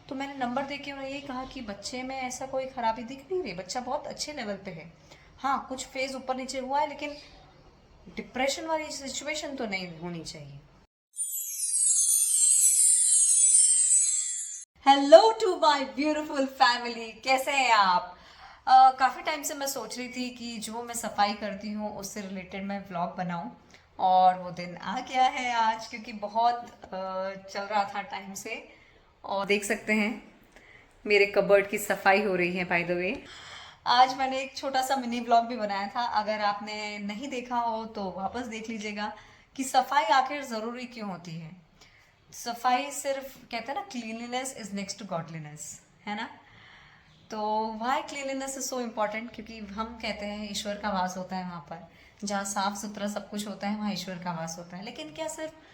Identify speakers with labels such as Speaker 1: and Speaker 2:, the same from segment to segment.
Speaker 1: तो मैंने नंबर दे के उन्हें यही कहा कि बच्चे में ऐसा कोई खराबी दिख नहीं रही, बच्चा बहुत अच्छे लेवल पे है। हाँ, कुछ फेज ऊपर नीचे हुआ है, लेकिन डिप्रेशन वाली सिचुएशन तो नहीं होनी चाहिए। Hello to my beautiful family, कैसे हैं आप? काफ़ी टाइम से मैं सोच रही थी कि जो मैं सफाई करती हूँ उससे रिलेटेड मैं व्लॉग बनाऊं, और वो दिन आ गया है आज, क्योंकि बहुत चल रहा था टाइम से। और देख सकते हैं मेरे कबर्ड की सफाई हो रही है बाय द वे। आज मैंने एक छोटा सा मिनी व्लॉग भी बनाया था, अगर आपने नहीं देखा हो तो वापस देख लीजिएगा कि सफाई आखिर ज़रूरी क्यों होती है। सफाई सिर्फ कहते हैं ना, cleanliness is next to godliness, है ना? तो why cleanliness is so important, क्योंकि हम कहते हैं ईश्वर का वास होता है वहाँ पर। जहाँ साफ सुथरा सब कुछ होता है वहाँ ईश्वर का वास होता है। लेकिन क्या सिर्फ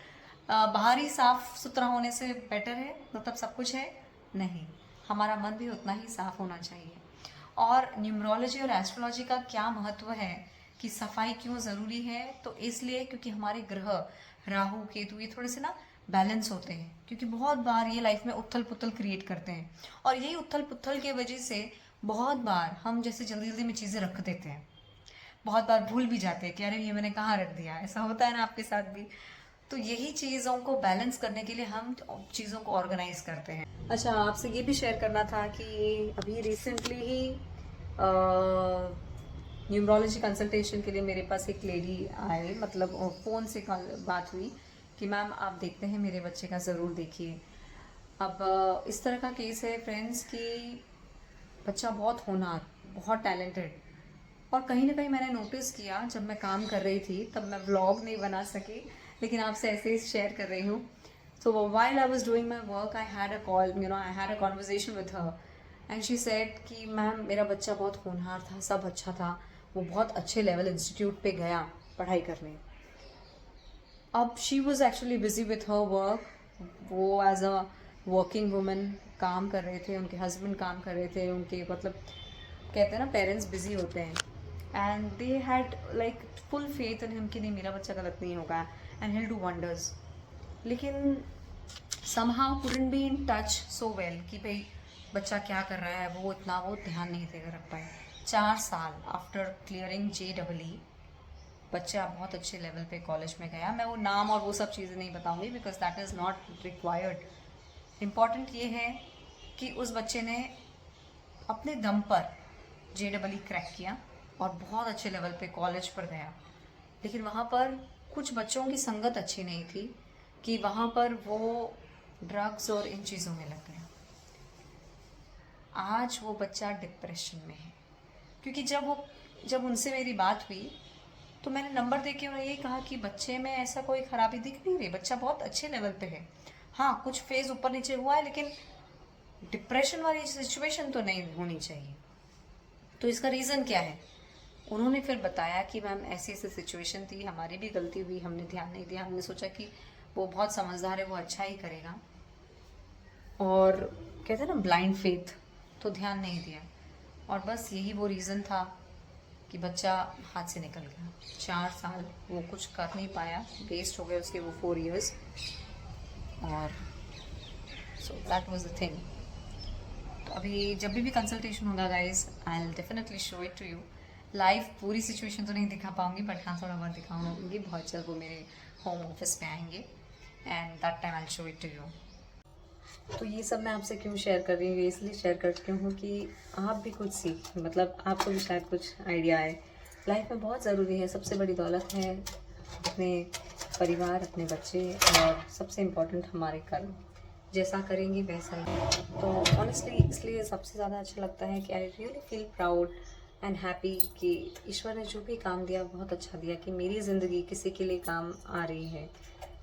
Speaker 1: बाहरी साफ सुथरा होने से बेटर है, मतलब सब कुछ है? नहीं, हमारा मन भी उतना ही साफ होना चाहिए। और न्यूमरोलॉजी और एस्ट्रोलॉजी का क्या महत्व है कि सफाई क्यों ज़रूरी है? तो इसलिए क्योंकि हमारे ग्रह राहु केतु ये थोड़े से ना बैलेंस होते हैं, क्योंकि बहुत बार ये लाइफ में उथल पुथल क्रिएट करते हैं। और यही उथल पुथल की वजह से बहुत बार हम जैसे जल्दी जल्दी में चीज़ें रख देते हैं, बहुत बार भूल भी जाते हैं कि अरे ये मैंने कहाँ रख दिया। ऐसा होता है ना आपके साथ भी? तो यही चीज़ों को बैलेंस करने के लिए हम चीज़ों को ऑर्गेनाइज करते हैं। अच्छा, आपसे ये भी शेयर करना था कि अभी रिसेंटली ही न्यूमरोलॉजी कंसल्टेशन के लिए मेरे पास एक लेडी आए, मतलब फ़ोन से बात हुई कि मैम आप देखते हैं मेरे बच्चे का ज़रूर देखिए। अब इस तरह का केस है फ्रेंड्स कि बच्चा बहुत होनहार, बहुत टैलेंटेड, और कहीं ना कहीं मैंने नोटिस किया जब मैं काम कर रही थी, तब मैं व्लॉग नहीं बना सकी, लेकिन आपसे ऐसे ही शेयर कर रही हूँ। So while I was doing my work, I had a call, I had a conversation with her, and she said कि मैम मेरा बच्चा बहुत होनहार था, सब अच्छा था, वो बहुत अच्छे लेवल इंस्टीट्यूट पे गया पढ़ाई करने। अब she was actually busy with her work, वो एज अ वर्किंग वुमन काम कर रहे थे, उनके हस्बैंड काम कर रहे थे, उनके मतलब कहते हैं ना पेरेंट्स बिजी होते हैं, and they had like full faith in him कि नहीं मेरा बच्चा गलत नहीं होगा एंड he'll डू वंडर्स। लेकिन somehow couldn't be in touch so well कि भाई बच्चा क्या कर रहा है, वो इतना वो ध्यान नहीं देकर रख पाए। 4 साल आफ्टर क्लियरिंग JEE बच्चा बहुत अच्छे लेवल पे कॉलेज में गया। मैं वो नाम और वो सब चीज़ें नहीं बताऊंगी because that is not required. Important ये है कि उस बच्चे ने अपने दम पर JEE क्रैक किया और बहुत अच्छे लेवल पे कॉलेज पर गया। लेकिन वहाँ पर कुछ बच्चों की संगत अच्छी नहीं थी कि वहाँ पर वो ड्रग्स और इन चीज़ों में लग गया। आज वो बच्चा डिप्रेशन में है, क्योंकि जब उनसे मेरी बात हुई तो मैंने नंबर दे के उन्हें यही कहा कि बच्चे में ऐसा कोई खराबी दिख नहीं रही, बच्चा बहुत अच्छे लेवल पे है। हाँ, कुछ फेज ऊपर नीचे हुआ है, लेकिन डिप्रेशन वाली सिचुएशन तो नहीं होनी चाहिए। तो इसका रीज़न क्या है? उन्होंने फिर बताया कि मैम ऐसी ऐसी सिचुएशन थी, हमारी भी गलती हुई, हमने ध्यान नहीं दिया, हमने सोचा कि वो बहुत समझदार है, वो अच्छा ही करेगा, और कहते हैं ना ब्लाइंड फेथ, तो ध्यान नहीं दिया। और बस यही वो रीज़न था कि बच्चा हाथ से निकल गया। 4 साल वो कुछ कर नहीं पाया, वेस्ट हो गए उसके वो 4 years। और so that was the thing. तो अभी जब भी कंसल्टेशन होगा guys, I will definitely show it to you live. पूरी सिचुएशन तो नहीं दिखा पाऊंगी, बट हाँ थोड़ा बहुत दिखाऊंगी। बहुत जल्द वो मेरे होम ऑफिस में आएंगे and that time I will show it to you. तो ये सब मैं आपसे क्यों शेयर कर रही हूँ? ये इसलिए शेयर करती हूँ कि आप भी कुछ सीखें, मतलब आपको भी शायद कुछ आइडिया आए। लाइफ में बहुत ज़रूरी है, सबसे बड़ी दौलत है अपने परिवार, अपने बच्चे, और सबसे इम्पोर्टेंट हमारे कर्म। जैसा करेंगे वैसा ही। तो ऑनेस्टली इसलिए सबसे ज़्यादा अच्छा लगता है कि I really feel proud and happy कि ईश्वर ने जो भी काम दिया बहुत अच्छा दिया, कि मेरी ज़िंदगी किसी के लिए काम आ रही है।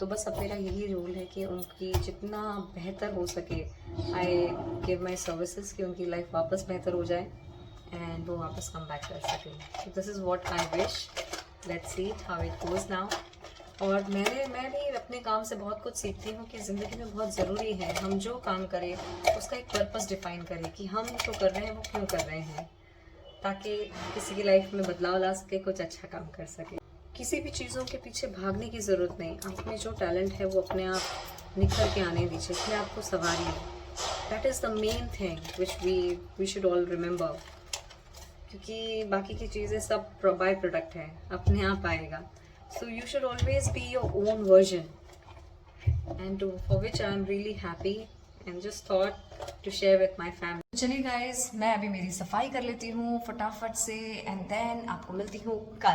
Speaker 1: तो बस अब मेरा यही रोल है कि उनकी जितना बेहतर हो सके आई गिव माई सर्विसेज, कि उनकी लाइफ वापस बेहतर हो जाए एंड वो वापस कम बैक कर सके। तो this is what I wish. Let's see how it goes now. और मैं भी अपने काम से बहुत कुछ सीखती हूँ कि ज़िंदगी में बहुत ज़रूरी है हम जो काम करें उसका एक पर्पस डिफाइन करें कि हम जो कर रहे हैं वो क्यों कर रहे हैं, ताकि किसी की लाइफ में बदलाव ला सके, कुछ अच्छा काम कर सके। किसी भी चीज़ों के पीछे भागने की ज़रूरत नहीं। आप में जो टैलेंट है वो अपने आप निखर के आने दीजिए, अपने आप को संवारिए, that is the main thing which we should all remember, क्योंकि बाकी की चीज़ें सब बाय प्रोडक्ट है, अपने आप आएगा. So you should always be your own version, and for which I am really happy and just thought to share with my family. चलिए गाइज, मैं अभी मेरी सफाई कर लेती हूँ फटाफट से, एंड देन आपको मिलती हूँ कल.